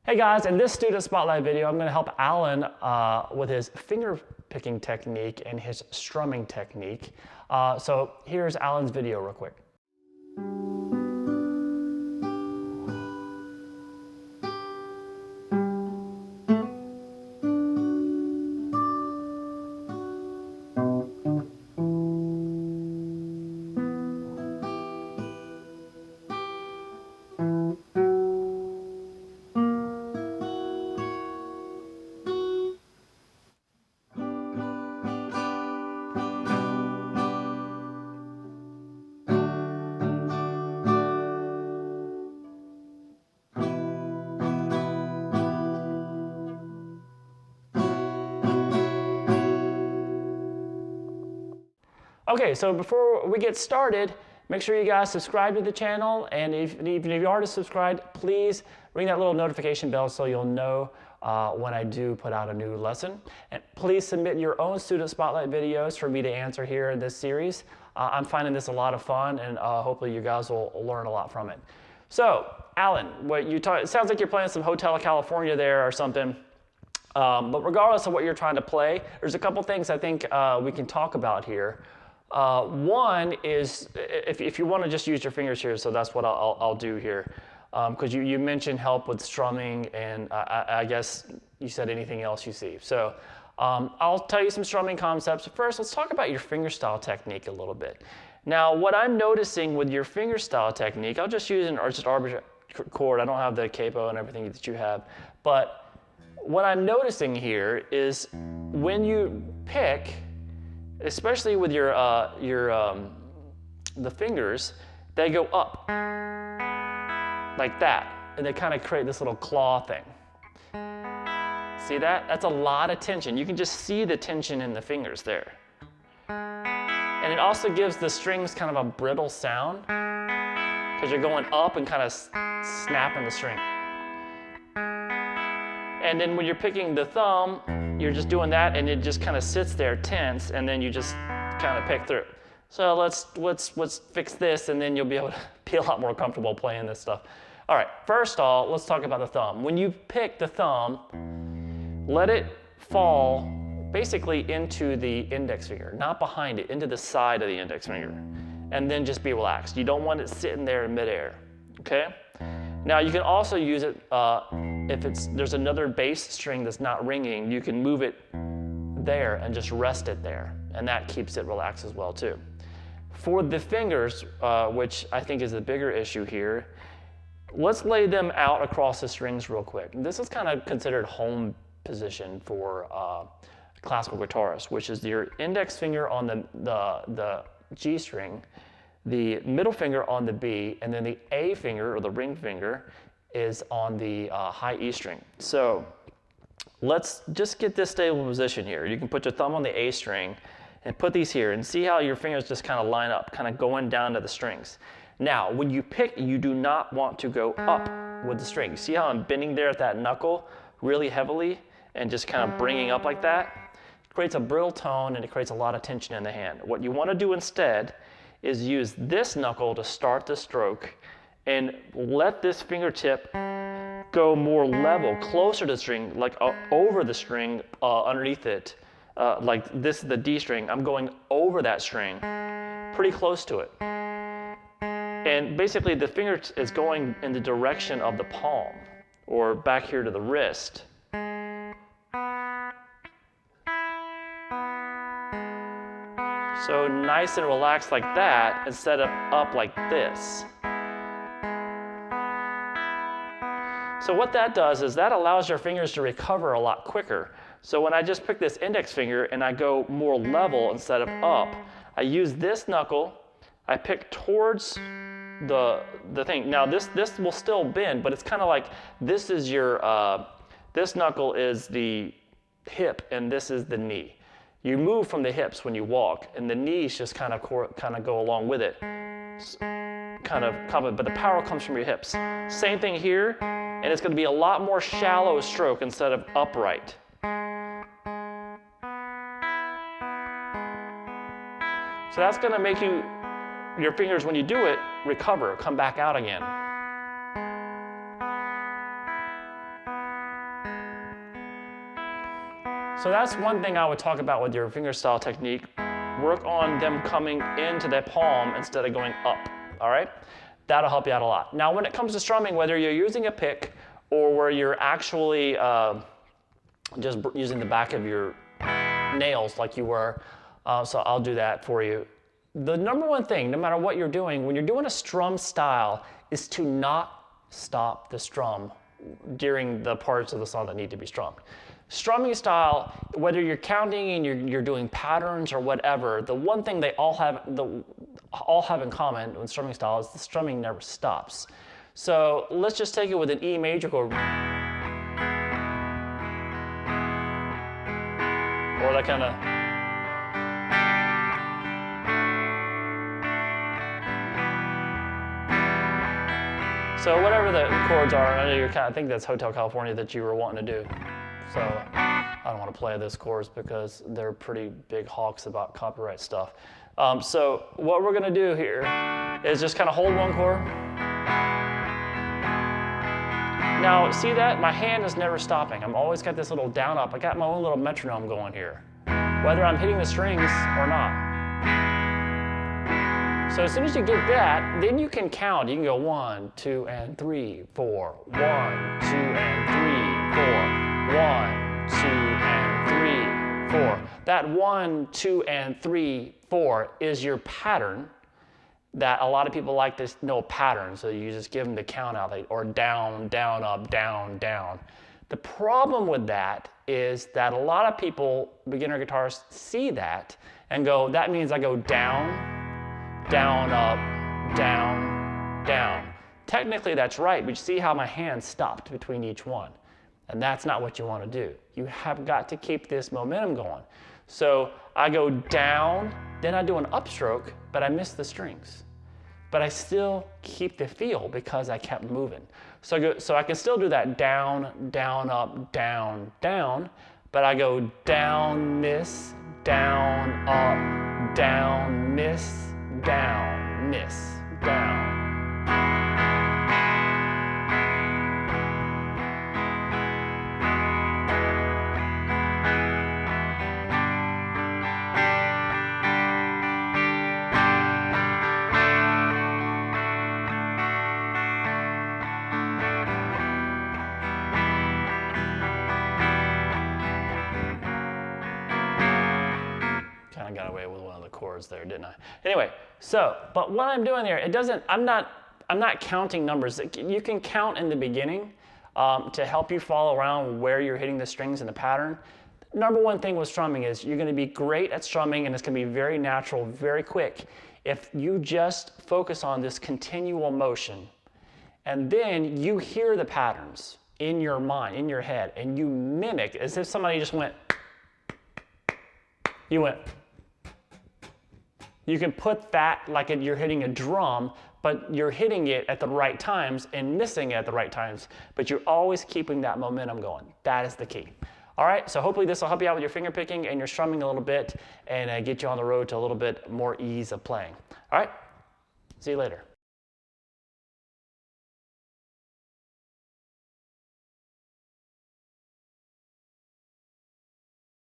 Hey guys, in this student spotlight video, I'm going to help Alan with his finger picking technique and his strumming technique. So here's Alan's video real quick. Okay, so before we get started, make sure you guys subscribe to the channel, and even if you already subscribed, please ring that little notification bell so you'll know when I do put out a new lesson. And please submit your own student spotlight videos for me to answer here in this series. I'm finding this a lot of fun, and hopefully you guys will learn a lot from it. So, Alan, it sounds like you're playing some Hotel California there or something. But regardless of what you're trying to play, there's a couple things I think we can talk about here. One is, if you want to just use your fingers here, so that's what I'll do here. Because you mentioned help with strumming, and I guess you said anything else you see. So I'll tell you some strumming concepts. But first, let's talk about your fingerstyle technique a little bit. Now, what I'm noticing with your fingerstyle technique, I'll just use an arbitrary chord. I don't have the capo and everything that you have. But what I'm noticing here is when you pick, especially with the fingers, they go up like that, and they kind of create this little claw thing. See that? That's a lot of tension. You can just see the tension in the fingers there. And it also gives the strings kind of a brittle sound because you're going up and kind of snapping the string. And then when you're picking the thumb, you're just doing that, and it just kind of sits there tense, and then you just kind of pick through. So let's fix this, and then you'll be able to be a lot more comfortable playing this stuff. All right, first of all, let's talk about the thumb. When you pick the thumb, let it fall basically into the index finger, not behind it, into the side of the index finger, and then just be relaxed. You don't want it sitting there in midair, okay? Now you can also use it if there's another bass string that's not ringing, you can move it there and just rest it there, and that keeps it relaxed as well too. For the fingers, which I think is the bigger issue here, let's lay them out across the strings real quick. This is kind of considered home position for classical guitarists, which is your index finger on the G string, the middle finger on the B, and then the A finger, or the ring finger, is on the high E string. So let's just get this stable position here. You can put your thumb on the A string and put these here and see how your fingers just kind of line up, kind of going down to the strings. Now, when you pick, you do not want to go up with the string. You see how I'm bending there at that knuckle really heavily and just kind of bringing up like that? It creates a brittle tone, and it creates a lot of tension in the hand. What you want to do instead is use this knuckle to start the stroke and let this fingertip go more level, closer to the string, like over the string, underneath it. Like this is the D string. I'm going over that string, pretty close to it. And basically the finger is going in the direction of the palm, or back here to the wrist. So nice and relaxed like that, instead of up like this. So what that does is that allows your fingers to recover a lot quicker. So when I just pick this index finger and I go more level instead of up, I use this knuckle, I pick towards the thing. Now this will still bend, but it's kind of like this is your, this knuckle is the hip and this is the knee. You move from the hips when you walk, and the knees just kind of go along with it. Kind of cover, but the power comes from your hips. Same thing here, and it's going to be a lot more shallow stroke instead of upright. So that's going to make your fingers, when you do it, recover, come back out again. So that's one thing I would talk about with your fingerstyle technique. Work on them coming into the palm instead of going up, all right? That'll help you out a lot. Now, when it comes to strumming, whether you're using a pick or where you're actually just using the back of your nails like you were, so I'll do that for you. The number one thing, no matter what you're doing, when you're doing a strum style, is to not stop the strum during the parts of the song that need to be strummed. Strumming style, whether you're counting and you're doing patterns or whatever, the one thing they all have in common with strumming style is the strumming never stops. So let's just take it with an E major chord, or that kind of. So whatever the chords are, I know you're I think that's Hotel California that you were wanting to do. So I don't want to play those chords because they're pretty big hawks about copyright stuff. So what we're going to do here is just kind of hold one chord. Now see that? My hand is never stopping. I'm always got this little down up. I got my own little metronome going here, whether I'm hitting the strings or not. So as soon as you get that, then you can count. You can go 1, 2, and 3, 4. 1, 2, and 3, 4. 1, 2, and 3, 4. That 1, 2, and 3, 4 is your pattern that a lot of people like to know pattern, so you just give them the count out, or down, down, up, down, down. The problem with that is that a lot of people, beginner guitarists, see that and go, that means I go down, down, up, down, down. Technically that's right, but you see how my hand stopped between each one. And that's not what you want to do. You have got to keep this momentum going. So I go down, then I do an upstroke, but I miss the strings. But I still keep the feel because I kept moving. So I can still do that down, down, up, down, down, but I go down, miss, down, up, down, miss, down, miss, down. Kind of got away with one of the chords there, didn't I? Anyway, but what I'm doing there, I'm not counting numbers. You can count in the beginning to help you follow around where you're hitting the strings in the pattern. Number one thing with strumming is you're going to be great at strumming, and it's going to be very natural, very quick, if you just focus on this continual motion, and then you hear the patterns in your mind, in your head, and you mimic as if somebody just went, you went. You can put that like you're hitting a drum, but you're hitting it at the right times and missing it at the right times, but you're always keeping that momentum going. That is the key. All right, so hopefully this will help you out with your finger picking and your strumming a little bit and get you on the road to a little bit more ease of playing. All right, see you later.